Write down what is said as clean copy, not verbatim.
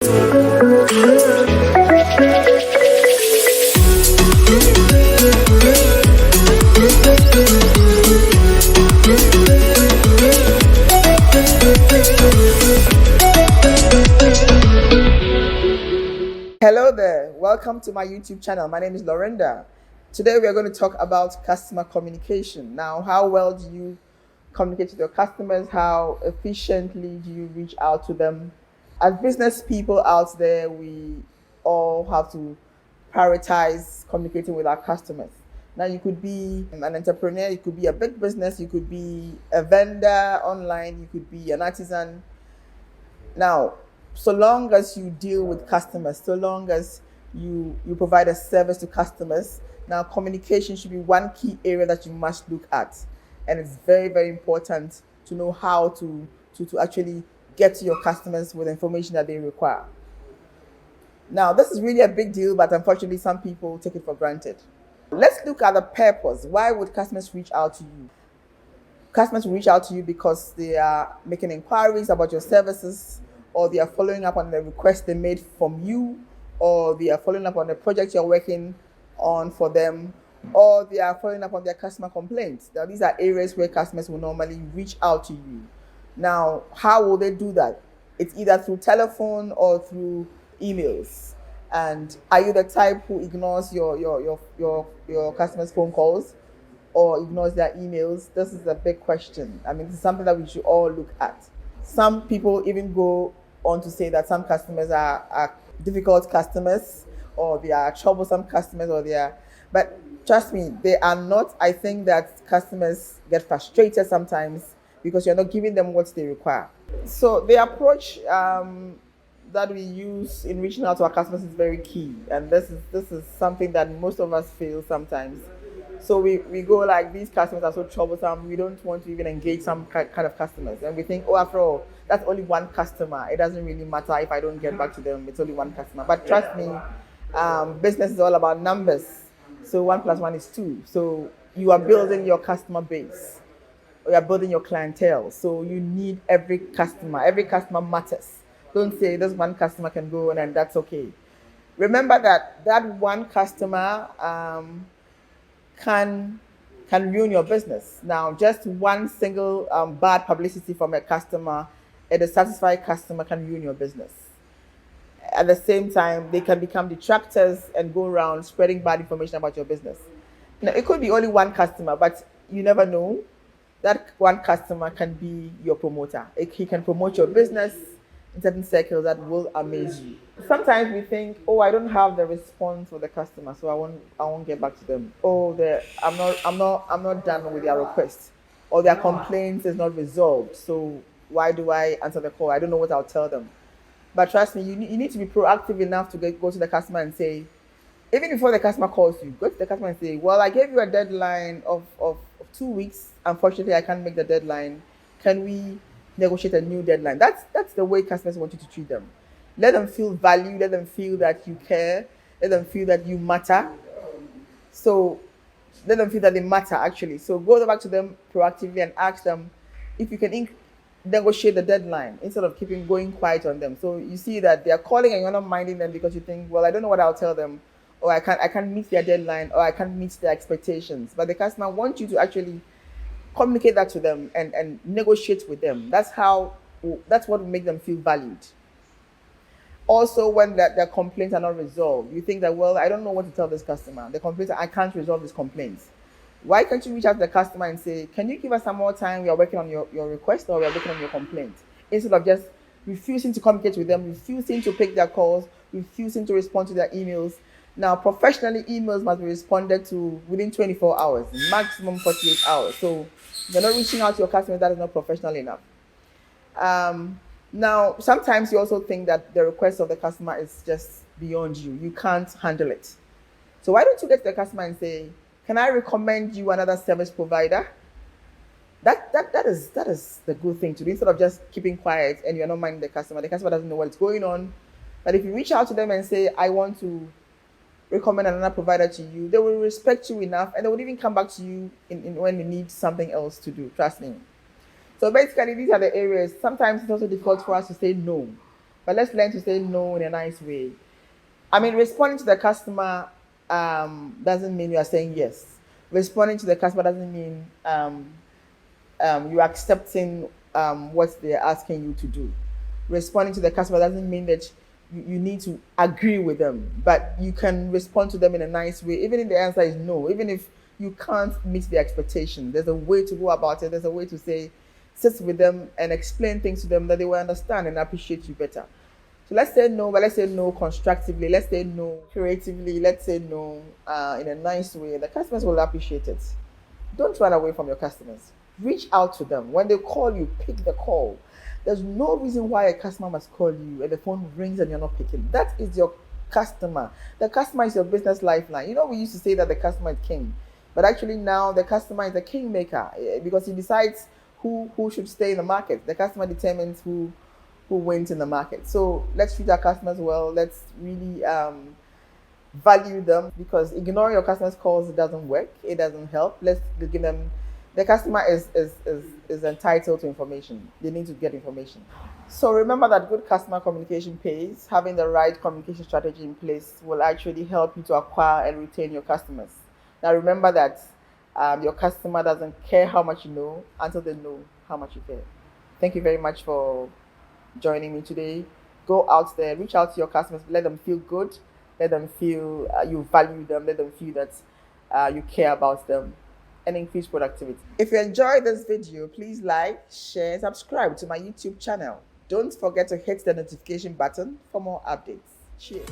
Hello there, welcome to my YouTube channel. My name is Laurel. Today we are going to talk about customer communication. Now, how well do you communicate with your customers? How efficiently do you reach out to them? As business people out there, we all have to prioritize communicating with our customers. Now, you could be an entrepreneur, you could be a big business, you could be a vendor online, you could be an artisan. Now, so long as you deal with customers, so long as you provide a service to customers, now communication should be one key area that you must look at. And it's very, very important to know how to actually get to your customers with information that they require. Now, this is really a big deal, but unfortunately, some people take it for granted. Let's look at the purpose. Why would customers reach out to you? Customers will reach out to you because they are making inquiries about your services, or they are following up on the request they made from you, or they are following up on the project you're working on for them, or they are following up on their customer complaints. Now, these are areas where customers will normally reach out to you. Now, how will they do that? It's either through telephone or through emails. And are you the type who ignores your customers' phone calls or ignores their emails? This is a big question. I mean, this is something that we should all look at. Some people even go on to say that some customers are difficult customers, or they are troublesome customers, but trust me, they are not. I think that customers get frustrated sometimes because you're not giving them what they require. So the approach that we use in reaching out to our customers is very key, and this is something that most of us feel sometimes. So we go like, these customers are so troublesome, we don't want to even engage some kind of customers. And we think, oh, after all, that's only one customer. It doesn't really matter if I don't get back to them, it's only one customer. But trust me, business is all about numbers. So 1 + 1 is 2. So you are building your customer base, or you are building your clientele. So you need every customer. Every customer matters. Don't say this one customer can go and that's okay. Remember that one customer can ruin your business. Now, just one single bad publicity from a customer, a dissatisfied customer, can ruin your business. At the same time, they can become detractors and go around spreading bad information about your business. Now, it could be only one customer, but you never know. That one customer can be your promoter. He can promote your business in certain circles that will amaze you. Sometimes we think, oh, I don't have the response for the customer, so I won't get back to them. Oh, I'm not done with their request, or their complaints is not resolved. So why do I answer the call? I don't know what I'll tell them. But trust me, you need to be proactive enough to go to the customer and say, even before the customer calls you, go to the customer and say, well, I gave you a deadline of 2 weeks. Unfortunately, I can't make the deadline. Can we negotiate a new deadline? That's the way customers want you to treat them. Let them feel valued, let them feel that you care, let them feel that you matter. So let them feel that they matter, actually. So go back to them proactively and ask them if you can negotiate the deadline instead of going quiet on them. So you see that they are calling and you're not minding them because you think, well, I don't know what I'll tell them, or I can't meet their deadline, or I can't meet their expectations. But the customer wants you to actually communicate that to them and negotiate with them. That's what will make them feel valued. Also, when their complaints are not resolved, you think that, well, I don't know what to tell this customer. The complaints, I can't resolve these complaints. Why can't you reach out to the customer and say, can you give us some more time? We are working on your request, or we are working on your complaint. Instead of just refusing to communicate with them, refusing to pick their calls, refusing to respond to their emails. Now, professionally, emails must be responded to within 24 hours, maximum 48 hours. So if you're not reaching out to your customers, that is not professional enough. Now, sometimes you also think that the request of the customer is just beyond you. You can't handle it. So why don't you get to the customer and say, can I recommend you another service provider? That is the good thing to do, instead of just keeping quiet and you're not minding the customer. The customer doesn't know what's going on. But if you reach out to them and say, I want to recommend another provider to you, they will respect you enough, and they will even come back to you when you need something else to do. Trust me. So basically, these are the areas. Sometimes it's also difficult for us to say no. but let's learn to say no in a nice way. I mean, responding to the customer doesn't mean you are saying yes. Responding to the customer doesn't mean you're accepting what they're asking you to do. Responding to the customer doesn't mean that you need to agree with them, but you can respond to them in a nice way, even if the answer is no, even if you can't meet the expectation. There's a way to go about it. There's a way to say, sit with them and explain things to them that they will understand and appreciate you better. So let's say no, but let's say no constructively. Let's say no creatively. Let's say no in a nice way. The customers will appreciate it. Don't run away from your customers. Reach out to them. When they call you, pick the call. There's no reason why a customer must call you and the phone rings and you're not picking. That is your customer. The customer is your business lifeline. You know, we used to say that the customer is king, but actually now the customer is the kingmaker because he decides who should stay in the market. The customer determines who wins in the market. So let's treat our customers well. Let's really value them, because ignoring your customers' calls, it doesn't work. It doesn't help. Let's give them. The customer is entitled to information. They need to get information. So remember that good customer communication pays. Having the right communication strategy in place will actually help you to acquire and retain your customers. Now remember that your customer doesn't care how much you know until they know how much you care. Thank you very much for joining me today. Go out there, reach out to your customers, let them feel good, let them feel you value them, let them feel that you care about them, and increase productivity. If you enjoyed this video, please like, share, subscribe to my YouTube channel. Don't forget to hit the notification button for more updates. Cheers.